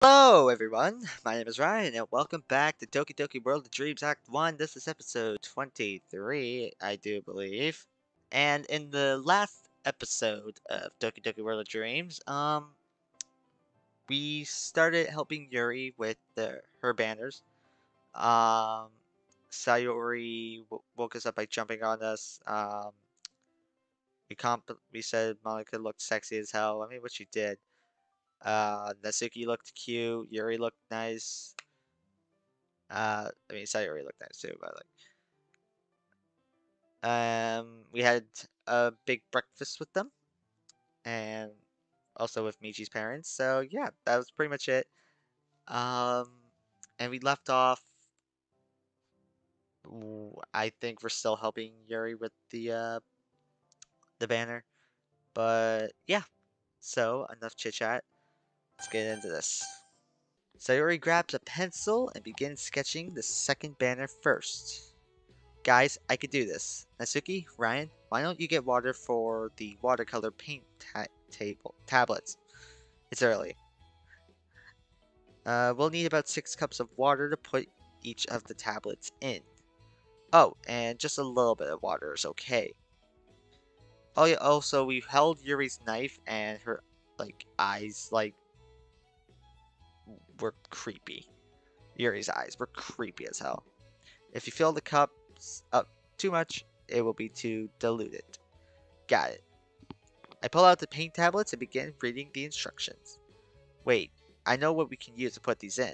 Hello, everyone. My name is Ryan, and welcome back to Doki World of Dreams Act 1. This is episode 23, I do believe. And in the last episode of Doki World of Dreams, we started helping Yuri with her banners. Um, Sayori woke us up by jumping on us. We said Monica looked sexy as hell. I mean, what she did. Natsuki looked cute. Yuri looked nice. I mean, Sayori looked nice too, but we had a big breakfast with them, and also with Michi's parents. So yeah, that was pretty much it. Um, and we left off. I think we're still helping Yuri with the banner, but yeah. So enough chit chat. Let's get into this. Sayori grabs a pencil and begins sketching the second banner first. Guys, I could do this. Natsuki, Ryan, why don't you get water for the watercolor paint tablets? It's early. We'll need about 6 cups of water to put each of the tablets in. Oh, and just a little bit of water is okay. Oh yeah, also we held Yuri's knife and her eyes were creepy. Yuri's eyes were creepy as hell. If you fill the cups up too much, it will be too diluted. Got it. I pull out the paint tablets and begin reading the instructions. Wait, I know what we can use to put these in.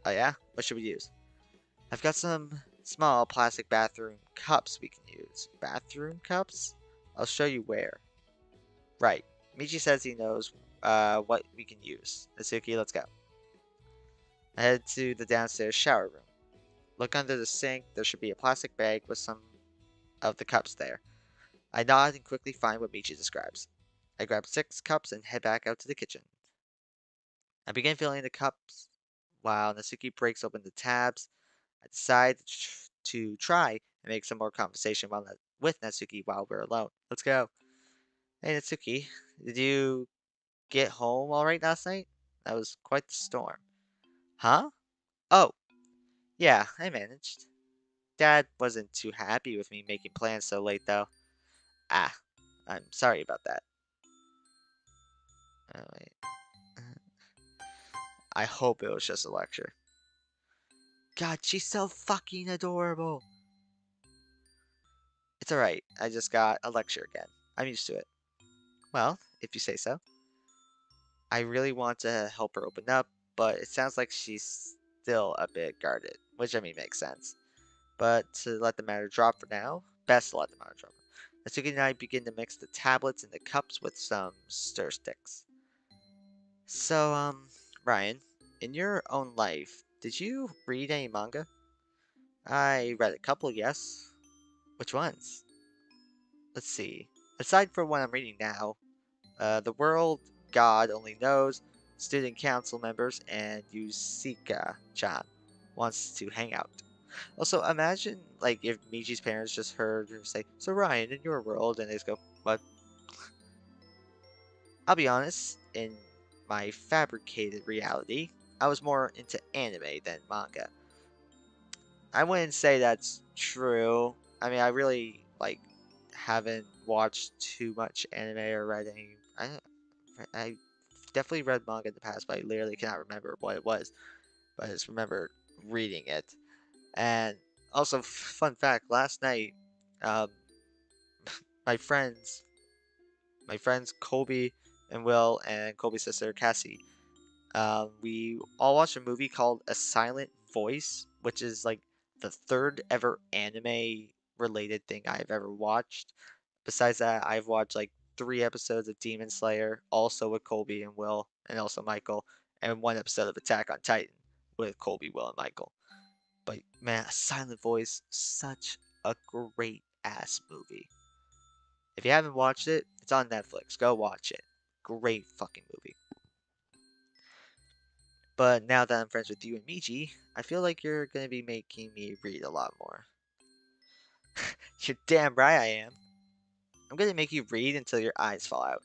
Oh yeah? What should we use? I've got some small plastic bathroom cups we can use. Bathroom cups? I'll show you where. Right. Michi says he knows what we can use. Natsuki, let's go. I head to the downstairs shower room. Look under the sink. There should be a plastic bag with some of the cups there. I nod and quickly find what Michi describes. I grab 6 cups and head back out to the kitchen. I begin filling the cups while Natsuki breaks open the tabs. I decide to try and make some more conversation with Natsuki while we're alone. Let's go. Hey Natsuki, did you get home all right last night? That was quite the storm. Huh? Oh, yeah, I managed. Dad wasn't too happy with me making plans so late though. Ah, I'm sorry about that. Oh, wait. I hope it was just a lecture. God, she's so fucking adorable. It's alright, I just got a lecture again. I'm used to it. Well, if you say so. I really want to help her open up, but it sounds like she's still a bit guarded, which I mean makes sense. But to let the matter drop for now, best to let the matter drop. Natsuki and I begin to mix the tablets in the cups with some stir sticks. So, Ryan, in your own life, did you read any manga? I read a couple, yes. Which ones? Let's see. Aside from what I'm reading now, The World God Only Knows, student council members, and Yusika-chan wants to hang out. Also, imagine if Michi's parents just heard her say, "So Ryan, in your world," and they just go, "What?" I'll be honest, in my fabricated reality, I was more into anime than manga. I wouldn't say that's true. I mean, I really haven't watched too much anime or read any. I definitely read manga in the past, but I literally cannot remember what it was. But I just remember reading it. And also, fun fact: last night, um, my friends, my friends Colby and Will, and Colby's sister Cassie, we all watched a movie called A Silent Voice, which is like the third ever anime related thing I've ever watched. Besides that, I've watched like 3 episodes of Demon Slayer, also with Colby and Will, and also Michael, and 1 episode of Attack on Titan with Colby, Will, and Michael. But man, A Silent Voice, such a great ass movie. If you haven't watched it, it's on Netflix. Go watch it. Great fucking movie. But now that I'm friends with you and Michi, I feel like you're gonna be making me read a lot more. You're damn right I am. I'm gonna make you read until your eyes fall out.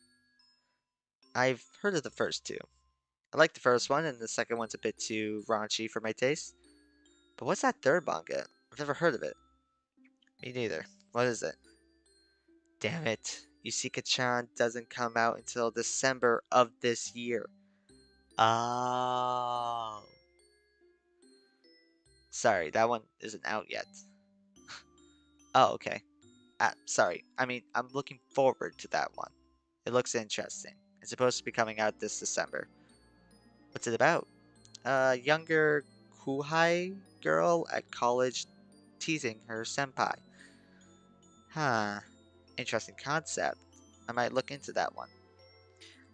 I've heard of the first two. I like the first one, and the second one's a bit too raunchy for my taste. But what's that third manga? I've never heard of it. Me neither. What is it? Damn it. Yusika-chan doesn't come out until December of this year. Oh. Sorry, that one isn't out yet. Oh, okay. Sorry. I mean, I'm looking forward to that one. It looks interesting. It's supposed to be coming out this December. What's it about? A younger Kuhai girl at college teasing her senpai. Huh. Interesting concept. I might look into that one.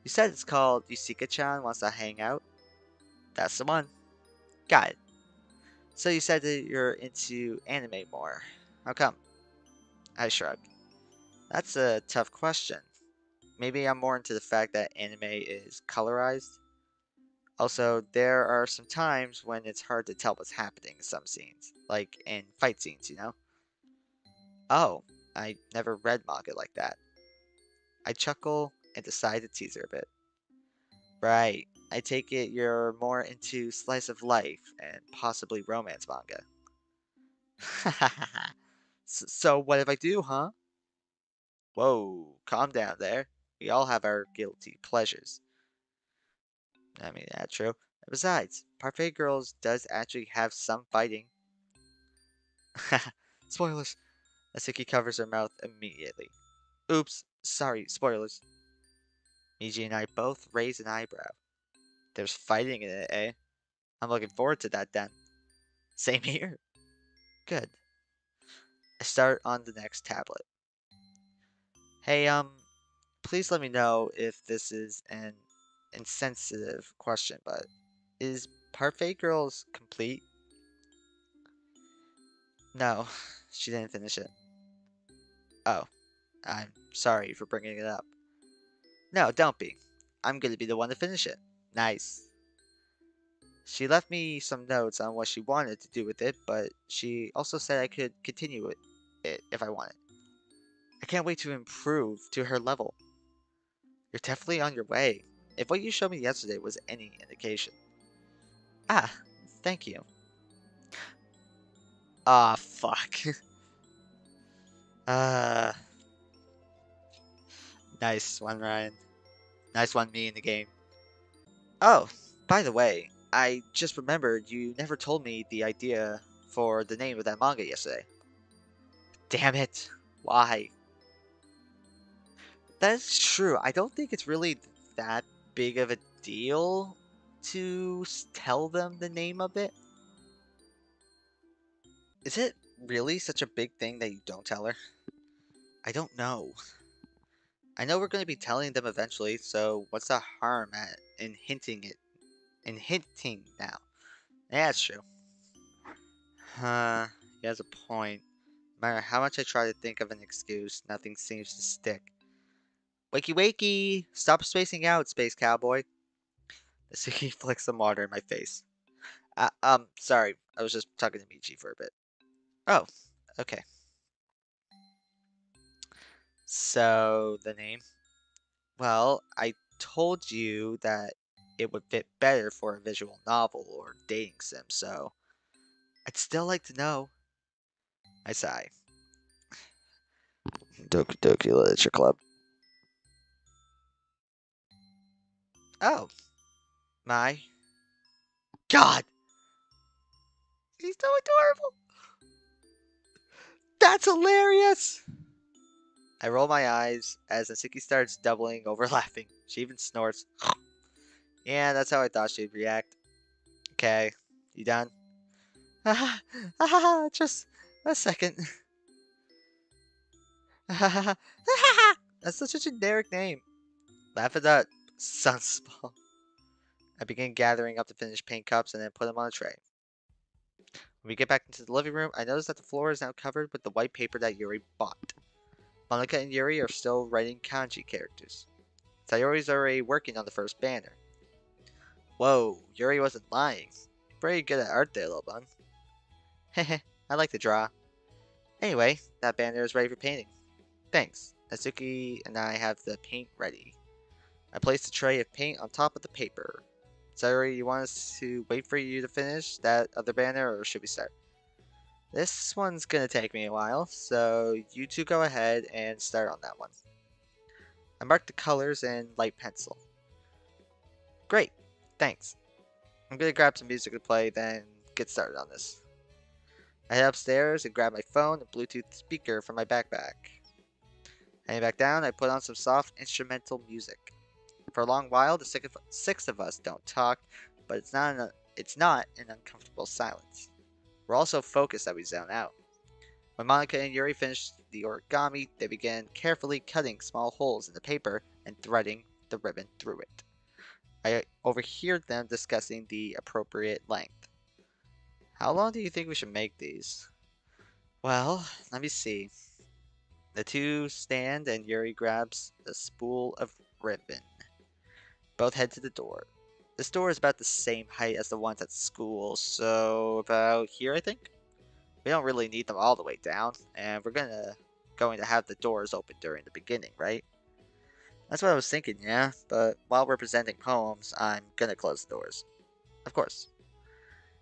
You said it's called Yusika-chan Wants to Hang Out? That's the one. Got it. So you said that you're into anime more. How come? I shrugged. That's a tough question. Maybe I'm more into the fact that anime is colorized. Also, there are some times when it's hard to tell what's happening in some scenes, like in fight scenes, you know? Oh, I never read manga like that. I chuckle and decide to tease her a bit. Right, I take it you're more into slice of life and possibly romance manga. So what if I do, huh? Whoa, calm down there. We all have our guilty pleasures. I mean, that's true. Besides, Parfait Girls does actually have some fighting. Spoilers. Asuki covers her mouth immediately. Oops, sorry, spoilers. Miji and I both raise an eyebrow. There's fighting in it, eh? I'm looking forward to that then. Same here. Good. I start on the next tablet. Hey, please let me know if this is an insensitive question, but is Parfait Girls complete? No, she didn't finish it. Oh, I'm sorry for bringing it up. No, don't be. I'm gonna be the one to finish it. Nice. She left me some notes on what she wanted to do with it, but she also said I could continue it if I wanted. I can't wait to improve to her level. You're definitely on your way. If what you showed me yesterday was any indication. Ah, thank you. Ah, fuck. uh, nice one, Ryan. Nice one, me in the game. Oh, by the way, I just remembered you never told me the idea for the name of that manga yesterday. Damn it. Why? That's true. I don't think it's really that big of a deal to tell them the name of it. Is it really such a big thing that you don't tell her? I don't know. I know we're going to be telling them eventually, so what's the harm in hinting now? Yeah, that's true. He has a point. No matter how much I try to think of an excuse, nothing seems to stick. Wakey wakey! Stop spacing out, space cowboy. The Suki flicks some water in my face. Sorry. I was just talking to Michi for a bit. Oh, okay. So, the name? Well, I told you that it would fit better for a visual novel or dating sim, so I'd still like to know. I sigh. Doki Doki Literature Club. Oh, my God! He's so adorable! That's hilarious! I roll my eyes as Natsuki starts doubling over laughing. She even snorts. Yeah, that's how I thought she'd react. Okay, you done? Just a second. That's such a generic name. Laugh at that, sunspall. I begin gathering up the finished paint cups and then put them on a tray. When we get back into the living room, I notice that the floor is now covered with the white paper that Yuri bought. Monica and Yuri are still writing kanji characters. Sayori's already working on the first banner. Whoa, Yuri wasn't lying. Pretty good at art there, little bun. Heh, I like to draw. Anyway, that banner is ready for painting. Thanks. Natsuki and I have the paint ready. I place the tray of paint on top of the paper. Sayori, you want us to wait for you to finish that other banner, or should we start? This one's gonna take me a while, so you two go ahead and start on that one. I marked the colors in light pencil. Great, thanks. I'm gonna grab some music to play, then get started on this. I head upstairs and grab my phone and Bluetooth speaker from my backpack. Heading back down, I put on some soft instrumental music. For a long while, the six of us don't talk, but it's not an uncomfortable silence. We're all so focused that we zone out. When Monica and Yuri finished the origami, they began carefully cutting small holes in the paper and threading the ribbon through it. I overheard them discussing the appropriate length. How long do you think we should make these? Well, let me see. The two stand and Yuri grabs a spool of ribbon. Both head to the door. This door is about the same height as the ones at school, so about here, I think? We don't really need them all the way down, and we're going to have the doors open during the beginning, right? That's what I was thinking, yeah, but while we're presenting poems, I'm gonna close the doors. Of course.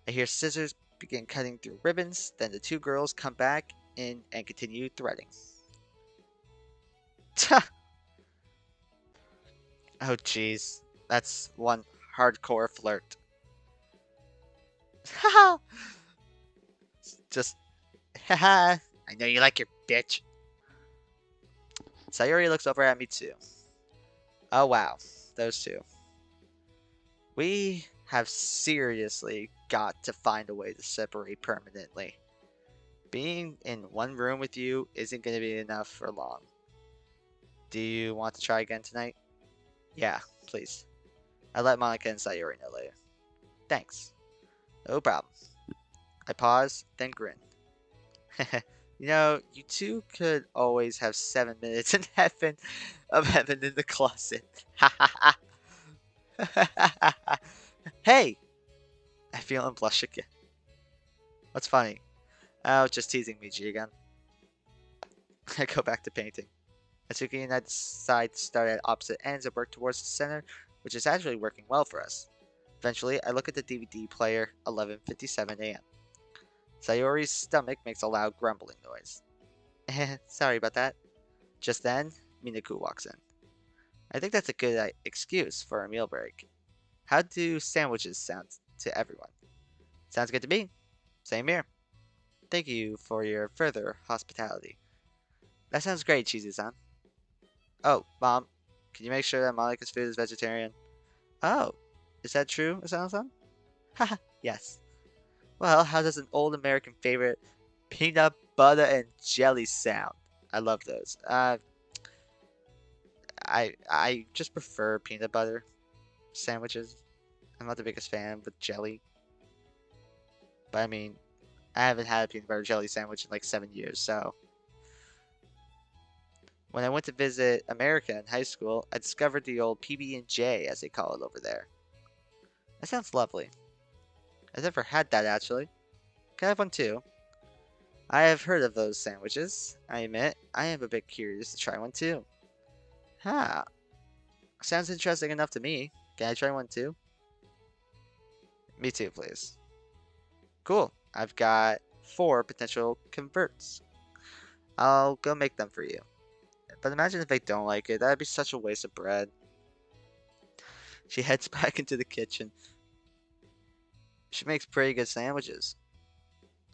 I hear scissors begin cutting through ribbons, then the two girls come back in and continue threading. Oh jeez, that's one hardcore flirt. Haha! Just, haha, I know you like your bitch. Sayori looks over at me too. Oh wow, those two. We have seriously got to find a way to separate permanently. Being in one room with you isn't going to be enough for long. Do you want to try again tonight? Yeah, please. I let Monica and Sayori know later. Thanks. No problem. I pause, then grin. You know, you two could always have 7 minutes in heaven of heaven in the closet. Hey! I feel and blush again. What's funny? Oh, just teasing me, G again. I go back to painting. Atsuki and I decide to start at opposite ends and work towards the center, which is actually working well for us. Eventually, I look at the DVD player, 11:57 a.m. Sayori's stomach makes a loud grumbling noise. Sorry about that. Just then, Minaku walks in. I think that's a good excuse for a meal break. How do sandwiches sound to everyone? Sounds good to me. Same here. Thank you for your further hospitality. That sounds great, Cheesy-san. Oh, Mom, can you make sure that Monika's food is vegetarian? Oh, is that true, Asano-san? Haha, yes. Well, how does an old American favorite peanut butter and jelly sound? I love those. I just prefer peanut butter sandwiches. I'm not the biggest fan with jelly. But I mean, I haven't had a peanut butter jelly sandwich in like 7 years, so. When I went to visit America in high school, I discovered the old PB&J, as they call it over there. That sounds lovely. I've never had that, actually. Can I have one too? I have heard of those sandwiches. I admit, I am a bit curious to try one too. Huh. Sounds interesting enough to me. Can I try one too? Me too, please. Cool. I've got 4 potential converts. I'll go make them for you. But imagine if they don't like it. That'd be such a waste of bread. She heads back into the kitchen. She makes pretty good sandwiches.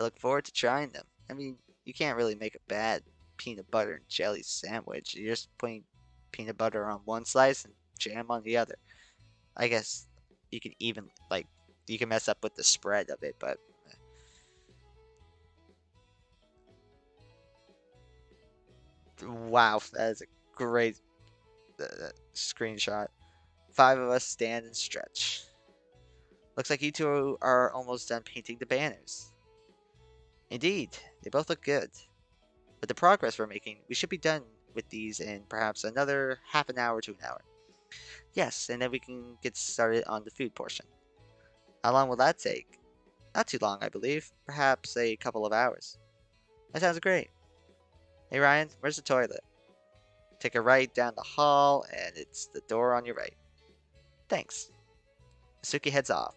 I look forward to trying them. I mean, you can't really make a bad peanut butter and jelly sandwich. You're just putting peanut butter on one slice and jam on the other. I guess you can even, like, you can mess up with the spread of it, but. Wow, that is a great screenshot. 5 of us stand and stretch. Looks like you two are almost done painting the banners. Indeed, they both look good. With the progress we're making, we should be done with these in perhaps another half an hour to an hour. Yes, and then we can get started on the food portion. How long will that take? Not too long, I believe. Perhaps a couple of hours. That sounds great. Hey Ryan, where's the toilet? Take a right down the hall, and it's the door on your right. Thanks. Suki heads off.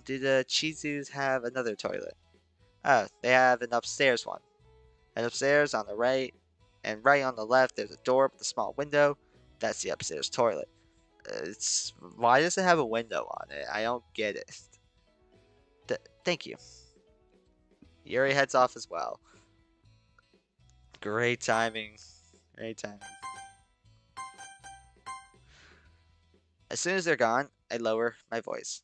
Do the Chizus have another toilet? Oh, they have an upstairs one. And upstairs on the right, and right on the left, there's a door with a small window. That's the upstairs toilet. It's why does it have a window on it? I don't get it. Thank you. Yuri heads off as well. Great timing. Great timing. As soon as they're gone, I lower my voice.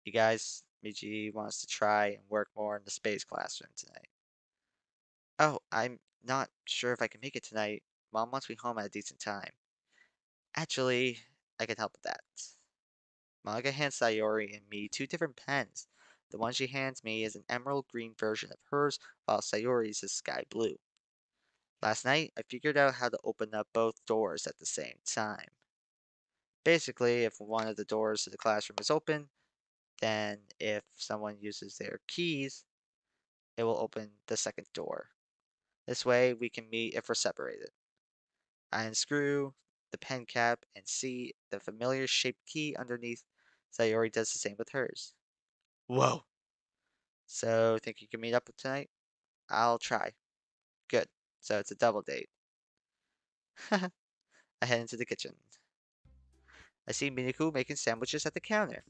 You guys, Michi wants to try and work more in the space classroom tonight. Oh, I'm not sure if I can make it tonight. Mom wants me home at a decent time. Actually, I can help with that. Monica hands Sayori and me two different pens. The one she hands me is an emerald green version of hers, while Sayori's is sky blue. Last night, I figured out how to open up both doors at the same time. Basically, if one of the doors to the classroom is open, then if someone uses their keys, it will open the second door. This way, we can meet if we're separated. I unscrew the pen cap and see the familiar shaped key underneath. Sayori does the same with hers. Whoa! So, think you can meet up tonight? I'll try. Good. So it's a double date. I head into the kitchen. I see Miniku making sandwiches at the counter.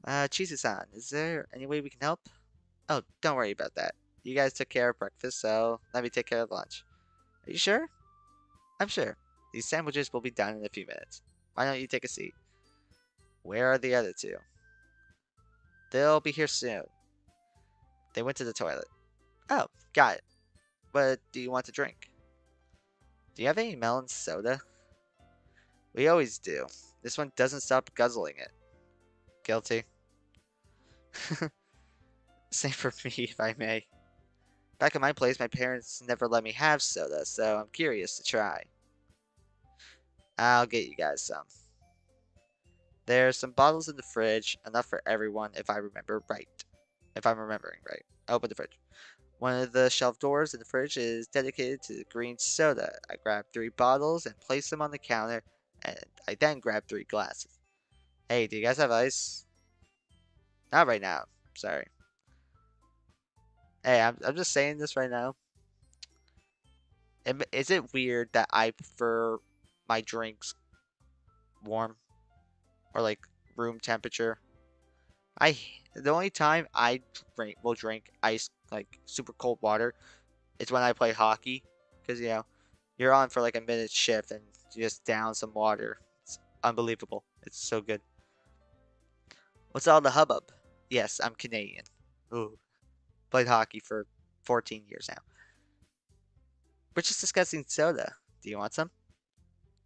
Chizu-san, is there any way we can help? Oh, don't worry about that. You guys took care of breakfast, so let me take care of lunch. Are you sure? I'm sure. These sandwiches will be done in a few minutes. Why don't you take a seat? Where are the other two? They'll be here soon. They went to the toilet. Oh, got it. What do you want to drink? Do you have any melon soda? We always do. This one doesn't stop guzzling it. Guilty. Same for me, if I may. Back at my place, my parents never let me have soda, so I'm curious to try. I'll get you guys some. There's some bottles in the fridge, enough for everyone if I remember right. If I'm remembering right. I open the fridge. One of the shelf doors in the fridge is dedicated to the green soda. I grab 3 bottles and place them on the counter, and I then grab 3 glasses. Hey, do you guys have ice? Not right now. Sorry. Hey, I'm just saying this right now. Is it weird that I prefer my drinks warm or like room temperature? The only time I will drink ice like super cold water is when I play hockey, because you're on for like a minute shift and you just down some water. It's unbelievable. It's so good. What's all the hubbub? Yes, I'm Canadian. Ooh, played hockey for 14 years now. We're just discussing soda. Do you want some?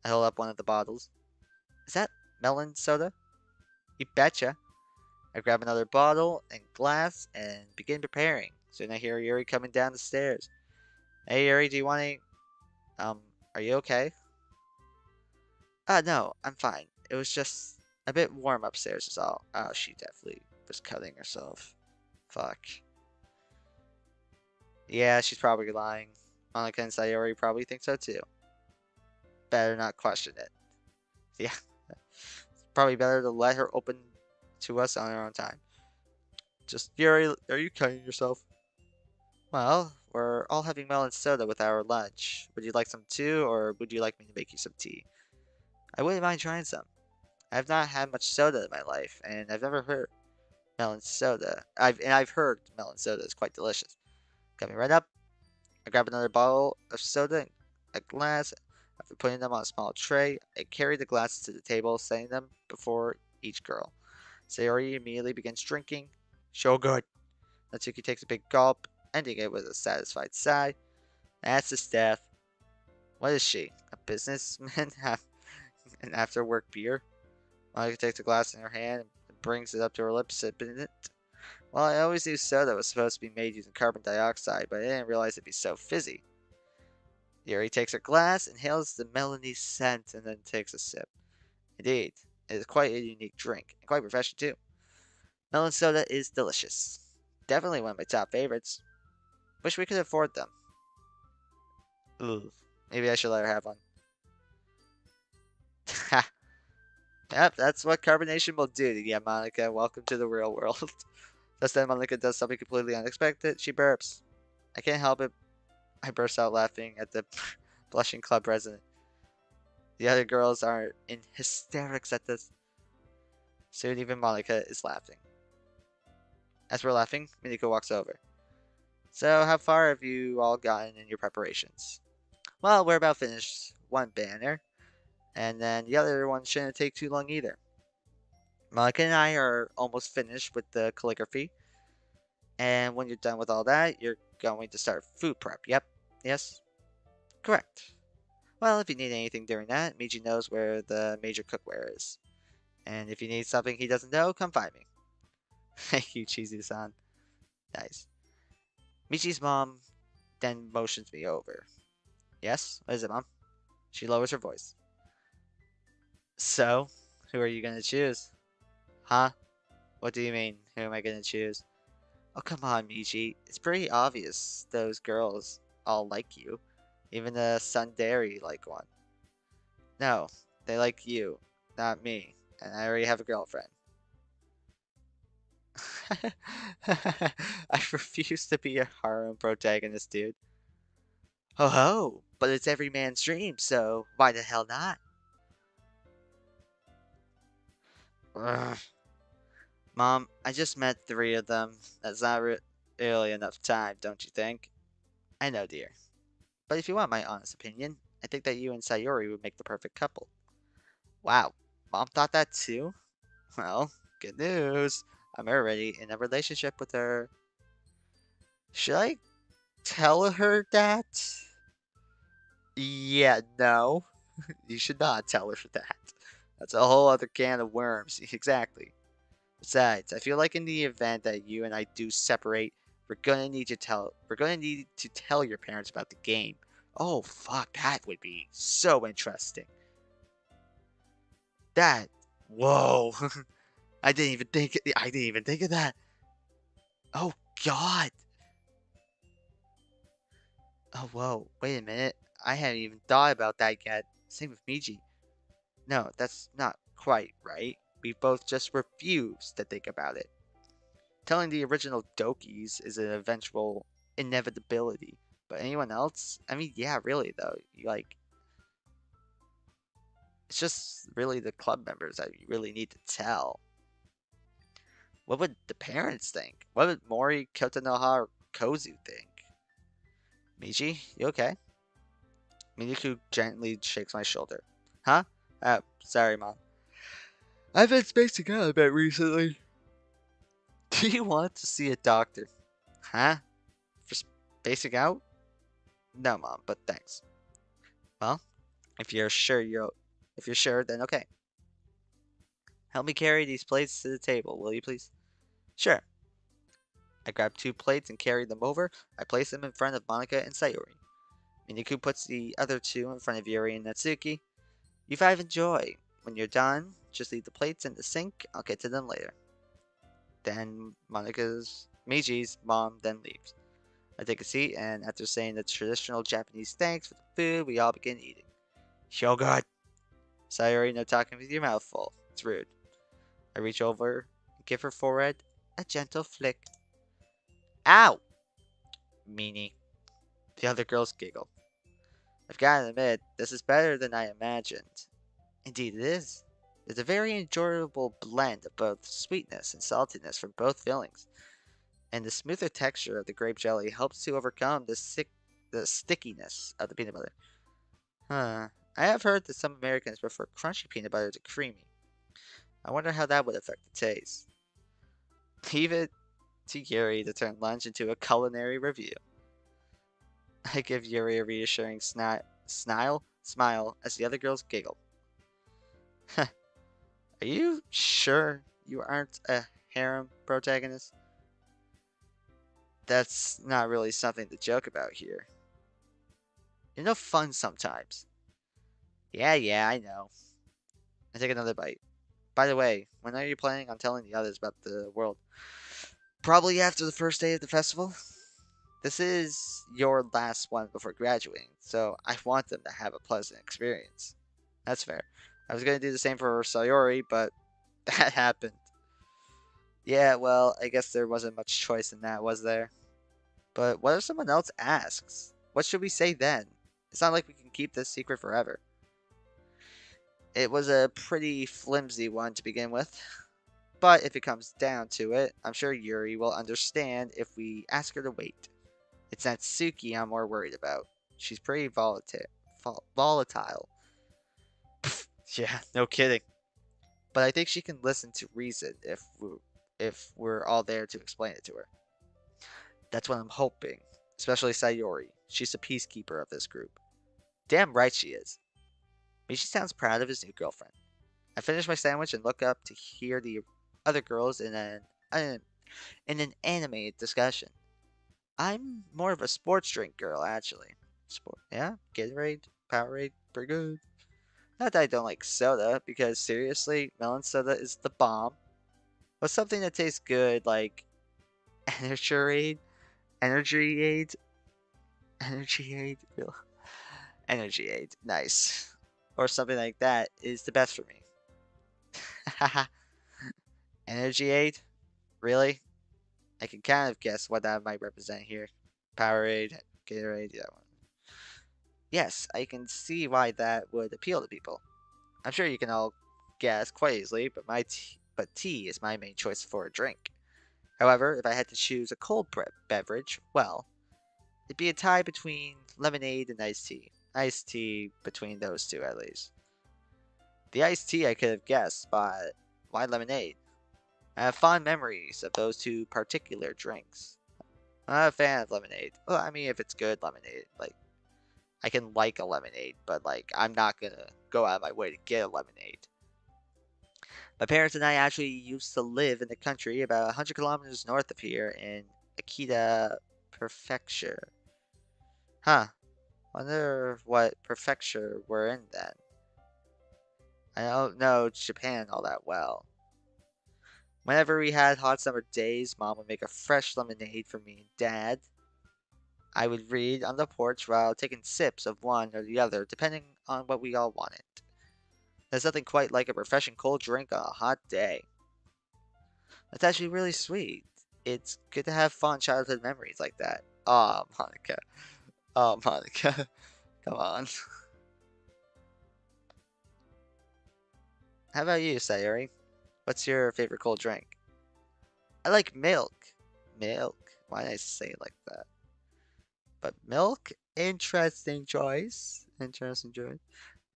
I hold up one of the bottles. Is that melon soda? You betcha. I grab another bottle and glass and begin preparing. Soon I hear Yuri coming down the stairs. Hey Yuri, do you want any? Are you okay? No, I'm fine. It was just a bit warm upstairs is all. Oh, she definitely was cutting herself. Fuck. Yeah, she's probably lying. Monica and Sayori probably think so too. Better not question it. Yeah. It's probably better to let her open to us on her own time. Just, Yuri, are you cutting yourself? Well, we're all having melon soda with our lunch. Would you like some too, or would you like me to make you some tea? I wouldn't mind trying some. I've not had much soda in my life, and I've never heard melon soda. I've heard melon soda is quite delicious. Coming right up, I grab another bottle of soda and a glass. After putting them on a small tray, I carry the glasses to the table, setting them before each girl. Sayori immediately begins drinking. So good. Natsuki takes a big gulp, ending it with a satisfied sigh. That's the staff. What is she? A businessman? An after work beer? Monica takes a glass in her hand and brings it up to her lips, sipping it. Well, I always knew soda was supposed to be made using carbon dioxide, but I didn't realize it'd be so fizzy. Yuri takes her glass, inhales the melony scent, and then takes a sip. Indeed, it is quite a unique drink, and quite refreshing too. Melon soda is delicious. Definitely one of my top favorites. Wish we could afford them. Ooh, maybe I should let her have one. Yep, that's what carbonation will do to you, Monica. Welcome to the real world. Just then, Monica does something completely unexpected. She burps. I can't help it. I burst out laughing at the blushing club president. The other girls are in hysterics at this. Soon, even Monica is laughing. As we're laughing, Miniko walks over. So, how far have you all gotten in your preparations? Well, we're about finished. One banner, and then the other one shouldn't take too long either. Monica and I are almost finished with the calligraphy, and when you're done with all that, you're going to start food prep. Yep. Yes. Correct. Well, if you need anything during that, Miji knows where the major cookware is. And if you need something he doesn't know, come find me. Thank you, Chizu-san. Nice. Michi's mom then motions me over. Yes? What is it, Mom? She lowers her voice. So, who are you gonna choose? Huh? What do you mean, who am I gonna choose? Oh, come on, Michi. It's pretty obvious those girls all like you. Even the Sundari like one. No, they like you, not me. And I already have a girlfriend. I refuse to be a harem protagonist, dude. Ho ho! But it's every man's dream, so why the hell not? Ugh. Mom, I just met 3 of them. That's not really enough time, don't you think? I know, dear. But if you want my honest opinion, I think that you and Sayori would make the perfect couple. Wow, Mom thought that too? Well, good news. I'm already in a relationship with her. Should I tell her that? Yeah, no. You should not tell her that. That's a whole other can of worms. Exactly. Besides, I feel like in the event that you and I do separate, we're gonna need to tell your parents about the game. Oh fuck, that would be so interesting. That whoa. I didn't even think of that. Oh god. Oh whoa, wait a minute. I hadn't even thought about that yet. Same with Miji. No, that's not quite right. We both just refuse to think about it. Telling the original Dokis is an eventual inevitability. But anyone else? I mean, yeah, really though. It's just really the club members that you really need to tell. What would the parents think? What would Mori, Kotanoha, or Kozu think? Miji, you okay? Miniku gently shakes my shoulder. Huh? Oh, sorry, Mom. I've been spacing out a bit recently. Do you want to see a doctor? Huh? For spacing out? No, Mom, but thanks. Well, if you're sure, then okay. Help me carry these plates to the table, will you please? Sure. I grab 2 plates and carry them over. I place them in front of Monica and Sayori. Miniku puts the other 2 in front of Yuri and Natsuki. You 5 enjoy. When you're done, just leave the plates in the sink. I'll get to them later. Then Miji's mom then leaves. I take a seat, and after saying the traditional Japanese thanks for the food, we all begin eating. Shogun! Sayori, no talking with your mouth full. It's rude. I reach over and give her forehead a gentle flick. Ow! Meanie. The other girls giggle. I've got to admit, this is better than I imagined. Indeed it is. There's a very enjoyable blend of both sweetness and saltiness from both fillings, and the smoother texture of the grape jelly helps to overcome the stickiness of the peanut butter. Huh. I have heard that some Americans prefer crunchy peanut butter to creamy. I wonder how that would affect the taste. Leave it to Yuri to turn lunch into a culinary review. I give Yuri a reassuring smile as the other girls giggle. Are you sure you aren't a harem protagonist? That's not really something to joke about here. You're no fun sometimes. Yeah, I know. I take another bite. By the way, when are you planning on telling the others about the world? Probably after the first day of the festival? This is your last one before graduating, so I want them to have a pleasant experience. That's fair. I was gonna do the same for Sayori, but that happened. Yeah, well, I guess there wasn't much choice in that, was there? But what if someone else asks? What should we say then? It's not like we can keep this secret forever. It was a pretty flimsy one to begin with. But if it comes down to it, I'm sure Yuri will understand if we ask her to wait. It's Natsuki I'm more worried about. She's pretty volatile. Yeah, no kidding. But I think she can listen to reason if we're all there to explain it to her. That's what I'm hoping. Especially Sayori. She's the peacekeeper of this group. Damn right she is. Michi sounds proud of his new girlfriend. I finish my sandwich and look up to hear the other girls in an animated discussion. I'm more of a sports drink girl, actually. Sport, yeah, Gatorade, Powerade, pretty good. Not that I don't like soda, because seriously, melon soda is the bomb. But something that tastes good, like Energy Energy Aid, Energy Aid, Energy Aid, nice. Or something like that is the best for me. Haha, Energy Aid? Really? I can kind of guess what that might represent here. Powerade, Gatorade, yeah. Yes, I can see why that would appeal to people. I'm sure you can all guess quite easily, but tea is my main choice for a drink. However, if I had to choose a cold beverage, well, it'd be a tie between lemonade and iced tea. Iced tea between those two, at least. The iced tea I could have guessed, but why lemonade? I have fond memories of those two particular drinks. I'm not a fan of lemonade. Well, I mean, if it's good lemonade, like I can like a lemonade, but like I'm not gonna go out of my way to get a lemonade. My parents and I actually used to live in the country about 100 kilometers north of here in Akita Prefecture. Huh. Wonder what prefecture we're in then. I don't know Japan all that well. Whenever we had hot summer days, Mom would make a fresh lemonade for me and Dad. I would read on the porch while taking sips of one or the other, depending on what we all wanted. There's nothing quite like a refreshing cold drink on a hot day. That's actually really sweet. It's good to have fond childhood memories like that. Aw, Monica. Oh, Monica. Come on. How about you, Sayuri? What's your favorite cold drink? I like milk. Milk? Why did I say it like that? But milk? Interesting choice. Interesting choice.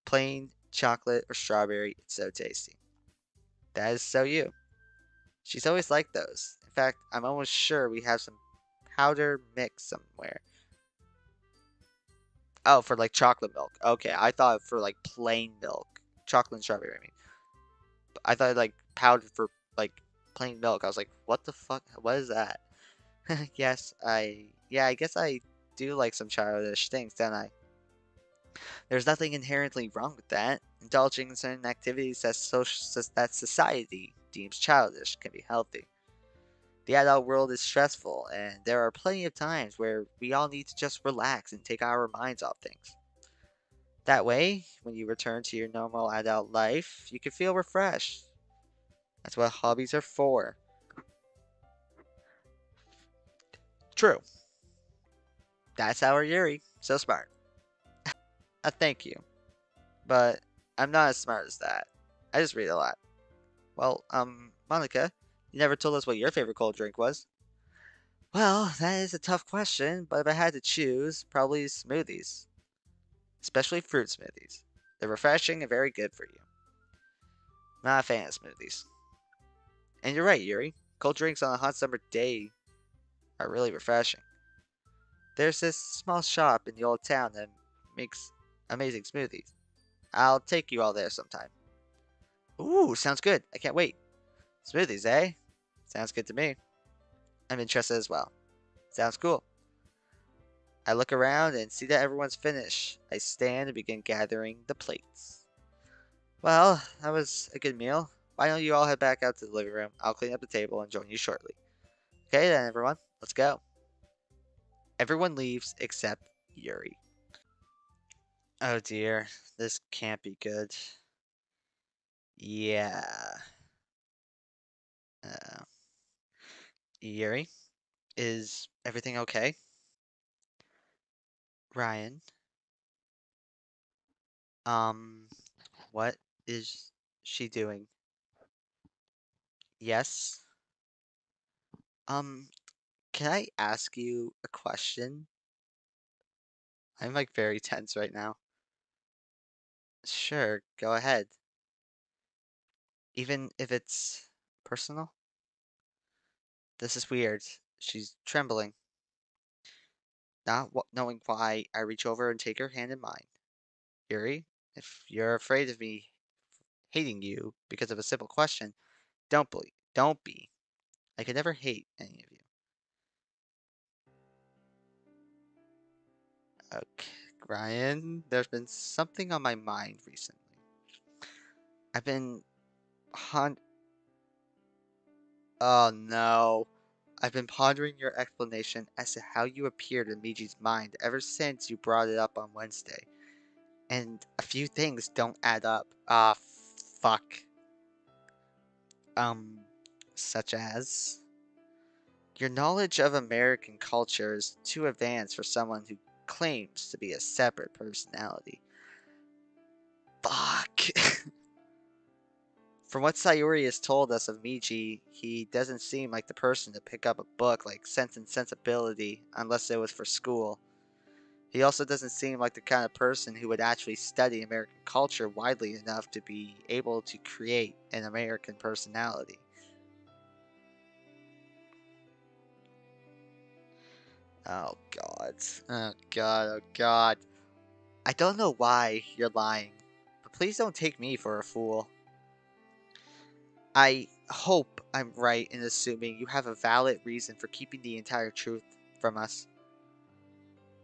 Plain chocolate or strawberry, it's so tasty. That is so you. She's always like those. In fact, I'm almost sure we have some powder mix somewhere. Oh, for like chocolate milk. Okay, I thought for like plain milk. Chocolate and strawberry, I mean. I thought like powdered for like plain milk. I was like, what the fuck? What is that? Yeah, I guess I do like some childish things, don't I? There's nothing inherently wrong with that. Indulging in certain activities that society deems childish can be healthy. The adult world is stressful, and there are plenty of times where we all need to just relax and take our minds off things. That way, when you return to your normal adult life, you can feel refreshed. That's what hobbies are for. True. That's our Yuri. So smart. Thank you. But I'm not as smart as that. I just read a lot. Well, Monica, you never told us what your favorite cold drink was. Well, that is a tough question, but if I had to choose, probably smoothies. Especially fruit smoothies. They're refreshing and very good for you. Not a fan of smoothies. And you're right, Yuri. Cold drinks on a hot summer day are really refreshing. There's this small shop in the old town that makes amazing smoothies. I'll take you all there sometime. Ooh, sounds good. I can't wait. Smoothies, eh? Sounds good to me. I'm interested as well. Sounds cool. I look around and see that everyone's finished. I stand and begin gathering the plates. Well, that was a good meal. Why don't you all head back out to the living room? I'll clean up the table and join you shortly. Okay then, everyone. Let's go. Everyone leaves except Yuri. Oh dear, this can't be good. Yeah. Uh, Yuri, is everything okay? Ryan, um, what is she doing? Yes. Um, can I ask you a question? I'm like very tense right now. Sure, go ahead. Even if it's personal? This is weird. She's trembling, not knowing why. I reach over and take her hand in mine. Yuri, if you're afraid of me hating you because of a simple question, don't be. I could never hate any of you. Okay, Ryan, there's been something on my mind recently. I've been hon- Oh no. I've been pondering your explanation as to how you appeared in Miji's mind ever since you brought it up on Wednesday. And a few things don't add up. Ah, fuck. Um, such as your knowledge of American culture is too advanced for someone who claims to be a separate personality. Fuck. From what Sayuri has told us of Miji, he doesn't seem like the person to pick up a book like Sense and Sensibility unless it was for school. He also doesn't seem like the kind of person who would actually study American culture widely enough to be able to create an American personality. Oh god. Oh god, oh god. I don't know why you're lying, but please don't take me for a fool. I hope I'm right in assuming you have a valid reason for keeping the entire truth from us.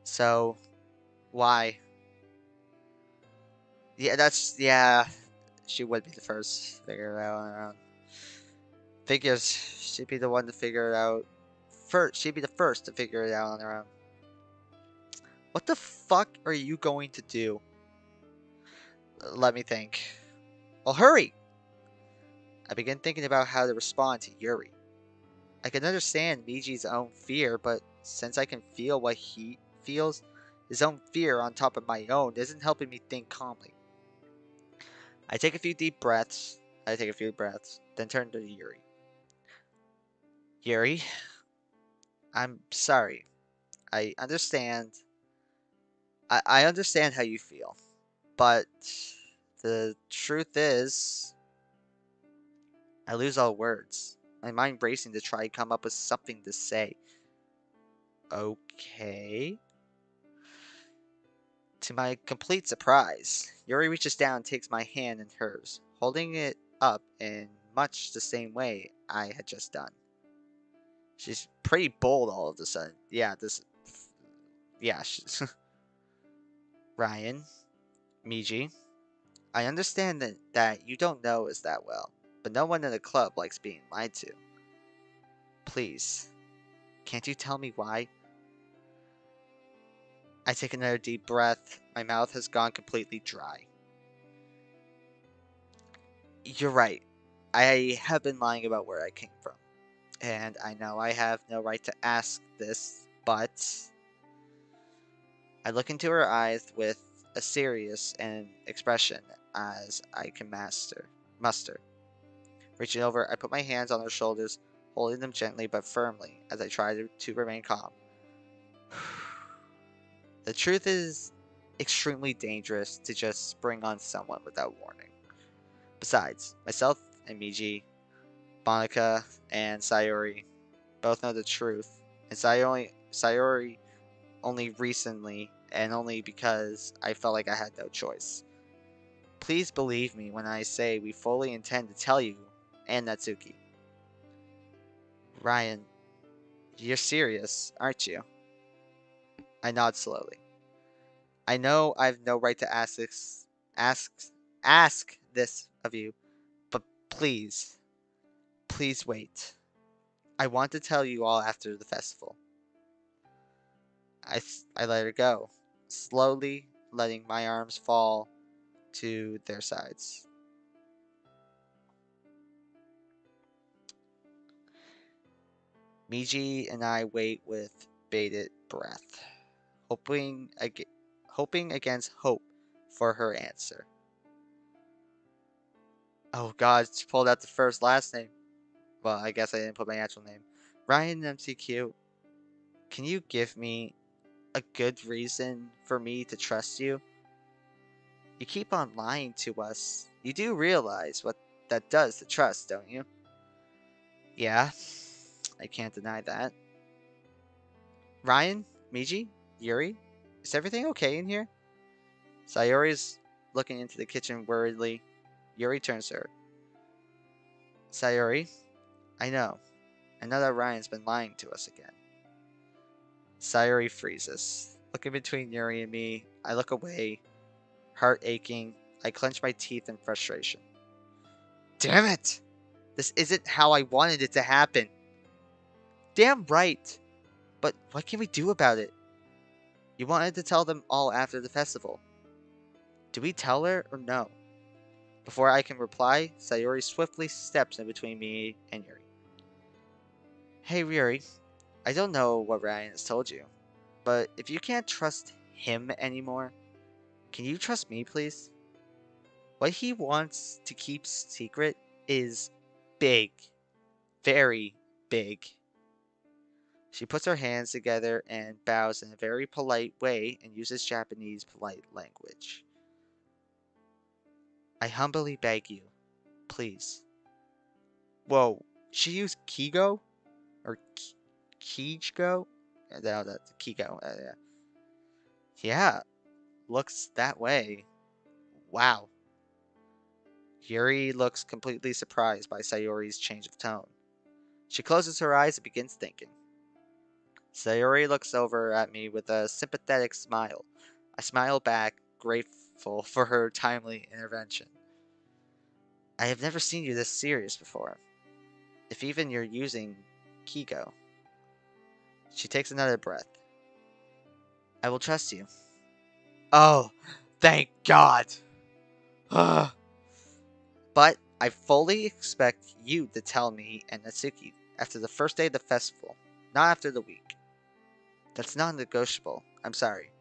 So, why? Yeah, she would be the first to figure it out on her own. Figures she'd be the one to figure it out first. She'd be the first to figure it out on her own. What the fuck are you going to do? Let me think. Well, hurry! I begin thinking about how to respond to Yuri. I can understand Miji's own fear, but since I can feel what he feels, his own fear on top of my own isn't helping me think calmly. I take a few deep breaths. Then turn to Yuri. Yuri, I'm sorry. I understand. I understand how you feel, but the truth is, I lose all words. My mind racing to try and come up with something to say. Okay. To my complete surprise, Yuri reaches down and takes my hand in hers, holding it up in much the same way I had just done. She's pretty bold all of a sudden. Yeah, Ryan, Miji, I understand that you don't know us that well, but no one in the club likes being lied to. Please, can't you tell me why? I take another deep breath. My mouth has gone completely dry. You're right. I have been lying about where I came from. And I know I have no right to ask this, but I look into her eyes with a serious and expression as I can muster. Reaching over, I put my hands on her shoulders, holding them gently but firmly as I try to remain calm. The truth is extremely dangerous to just spring on someone without warning. Besides, myself and Miji, Monica, and Sayori both know the truth, and Sayori only recently, and only because I felt like I had no choice. Please believe me when I say we fully intend to tell you and Natsuki. Ryan, you're serious, aren't you? I nod slowly. I know I've no right to ask, ask this of you, but please, please wait. I want to tell you all after the festival. I let her go, slowly letting my arms fall to their sides. Miji and I wait with bated breath, hoping hoping against hope for her answer. Oh God, she pulled out the first last name. Well, I guess I didn't put my actual name. Ryan MCQ, can you give me a good reason for me to trust you? You keep on lying to us. You do realize what that does to trust, don't you? Yeah, I can't deny that. Ryan, Miji, Yuri, is everything okay in here? Sayori's looking into the kitchen worriedly. Yuri turns to her. Sayori, I know. I know that Ryan's been lying to us again. Sayori freezes. Looking between Yuri and me, I look away, heart aching. I clench my teeth in frustration. Damn it! This isn't how I wanted it to happen. Damn right! But what can we do about it? You wanted to tell them all after the festival. Do we tell her or no? Before I can reply, Sayori swiftly steps in between me and Yuri. Hey Yuri, I don't know what Ryan has told you, but if you can't trust him anymore, can you trust me, please? What he wants to keep secret is big. Very big. She puts her hands together and bows in a very polite way and uses Japanese polite language. I humbly beg you, please. Whoa, she used Kigo? Or Kigo? No, that's Kigo. Yeah. Yeah, looks that way. Wow. Yuri looks completely surprised by Sayori's change of tone. She closes her eyes and begins thinking. Sayori looks over at me with a sympathetic smile. I smile back, grateful for her timely intervention. I have never seen you this serious before. If even you're using Kigo. She takes another breath. I will trust you. Oh, thank God. But I fully expect you to tell me and Natsuki after the first day of the festival, not after the week. That's not negotiable. I'm sorry.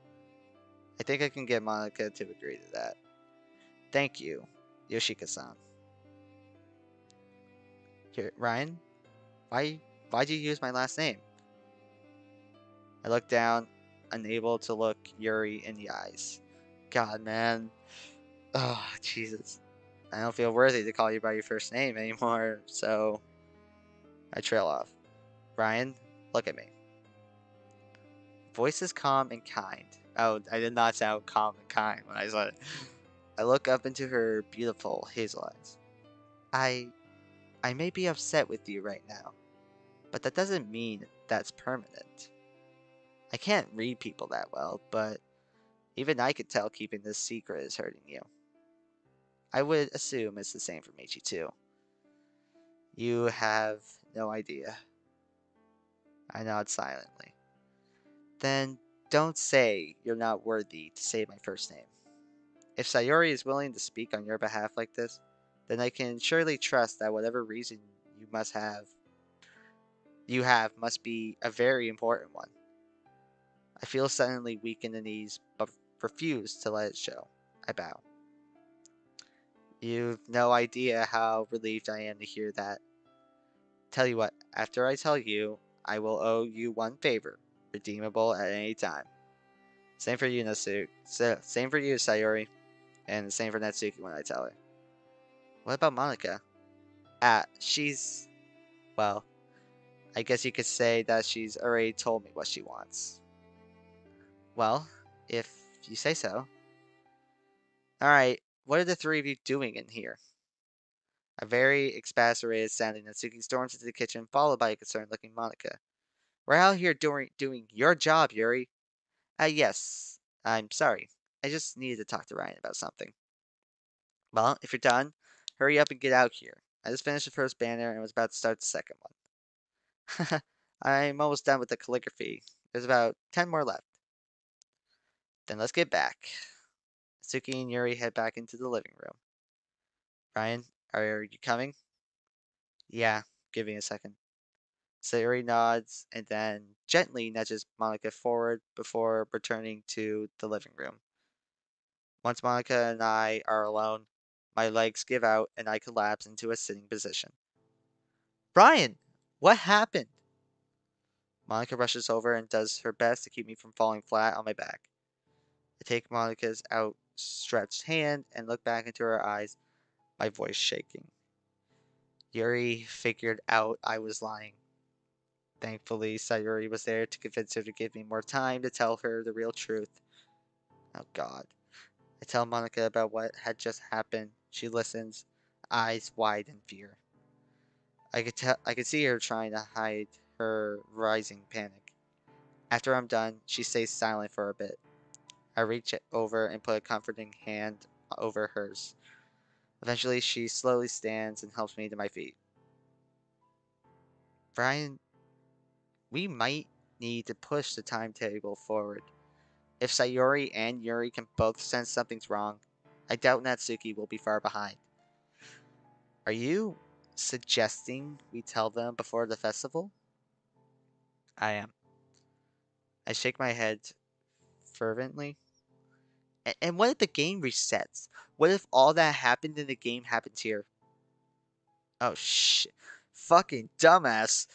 I think I can get Monica to agree to that. Thank you, Yoshika-san. Here, Ryan, why'd you use my last name? I look down, unable to look Yuri in the eyes. God, man. Oh, Jesus. I don't feel worthy to call you by your first name anymore, so I trail off. Ryan, look at me. Voice is calm and kind. Oh, I did not sound calm and kind when I said it. I look up into her beautiful hazel eyes. I I may be upset with you right now, but that doesn't mean that's permanent. I can't read people that well, but even I could tell keeping this secret is hurting you. I would assume it's the same for Michi too. You have no idea. I nod silently. Then don't say you're not worthy to say my first name. If Sayori is willing to speak on your behalf like this, then I can surely trust that whatever reason you have must be a very important one. I feel suddenly weak in the knees, but refuse to let it show. I bow. You've no idea how relieved I am to hear that. Tell you what, after I tell you, I will owe you one favor, redeemable at any time. Same for you, Natsuki. Same for you, Sayori, and same for Natsuki when I tell her. What about Monica? She's... well, I guess you could say that she's already told me what she wants. Well, if you say so. Alright, what are the three of you doing in here? A very exasperated sounding Natsuki storms into the kitchen, followed by a concerned looking Monica. We're out here doing your job, Yuri. Yes. I'm sorry. I just needed to talk to Ryan about something. Well, if you're done, hurry up and get out here. I just finished the first banner and was about to start the second one. I'm almost done with the calligraphy. There's about 10 more left. Then let's get back. Suki and Yuri head back into the living room. Ryan, are you coming? Yeah, give me a second. Sayuri nods and then gently nudges Monica forward before returning to the living room. Once Monica and I are alone, my legs give out and I collapse into a sitting position. Brian, what happened? Monica rushes over and does her best to keep me from falling flat on my back. I take Monica's outstretched hand and look back into her eyes, my voice shaking. Yuri figured out I was lying. Thankfully, Sayuri was there to convince her to give me more time to tell her the real truth. Oh God. I tell Monica about what had just happened. She listens, eyes wide in fear. I could see her trying to hide her rising panic. After I'm done, she stays silent for a bit. I reach over and put a comforting hand over hers. Eventually, she slowly stands and helps me to my feet. Brian, we might need to push the timetable forward. If Sayori and Yuri can both sense something's wrong, I doubt Natsuki will be far behind. Are you suggesting we tell them before the festival? I am. I shake my head fervently. And what if the game resets? What if all that happened in the game happens here? Oh shit. Fucking dumbass.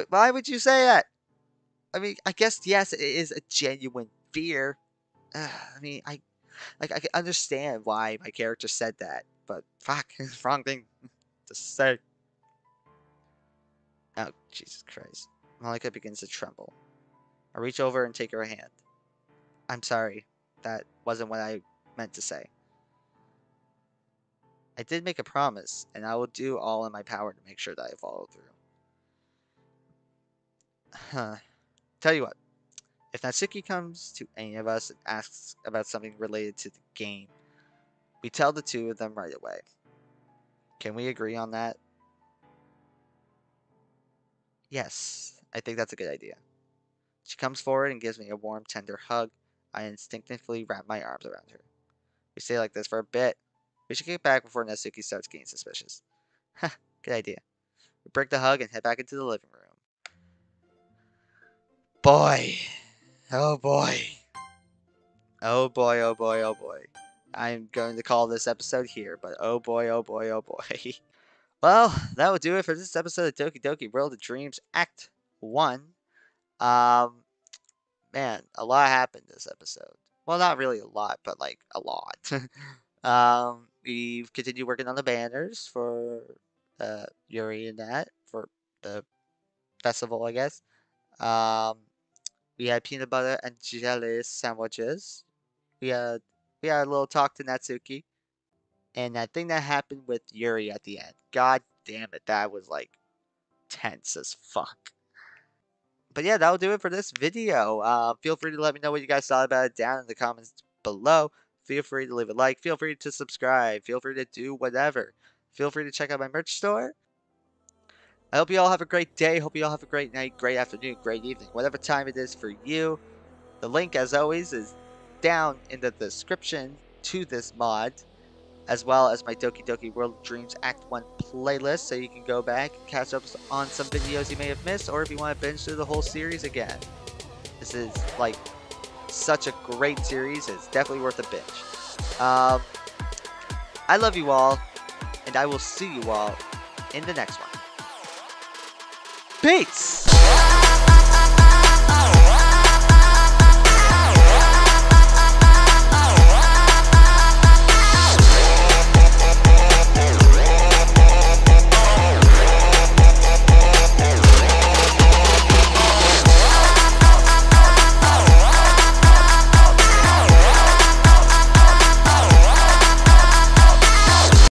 Why would you say that? I mean, I guess, yes, it is a genuine fear. I mean, I can understand why my character said that, but fuck, wrong thing to say. Oh, Jesus Christ. Malika begins to tremble. I reach over and take her hand. I'm sorry. That wasn't what I meant to say. I did make a promise, and I will do all in my power to make sure that I follow through. Huh. Tell you what. If Natsuki comes to any of us and asks about something related to the game, we tell the two of them right away. Can we agree on that? Yes, I think that's a good idea. She comes forward and gives me a warm, tender hug. I instinctively wrap my arms around her. We stay like this for a bit. We should get back before Natsuki starts getting suspicious. Ha, good idea. We break the hug and head back into the living room. Boy. Oh boy. Oh boy, oh boy, oh boy. I'm going to call this episode here, but oh boy, oh boy, oh boy. Well, that will do it for this episode of Doki Doki World of Dreams Act 1. Man, a lot happened this episode. Well, not really a lot, but like a lot. We've continued working on the banners for Yuri and that for the festival, I guess. Um, we had peanut butter and jelly sandwiches. We had we had a little talk to Natsuki, and that thing that happened with Yuri at the end. God damn it, that was like tense as fuck. But yeah, that'll do it for this video. Feel free to let me know what you guys thought about it down in the comments below. Feel free to leave a like. Feel free to subscribe. Feel free to do whatever. Feel free to check out my merch store. I hope you all have a great day. Hope you all have a great night, great afternoon, great evening, whatever time it is for you. The link, as always, is down in the description to this mod, as well as my Doki Doki World of Dreams Act 1 playlist, so you can go back and catch up on some videos you may have missed, or if you want to binge through the whole series again. This is, like, such a great series. It's definitely worth a binge. I love you all, and I will see you all in the next one. Peace!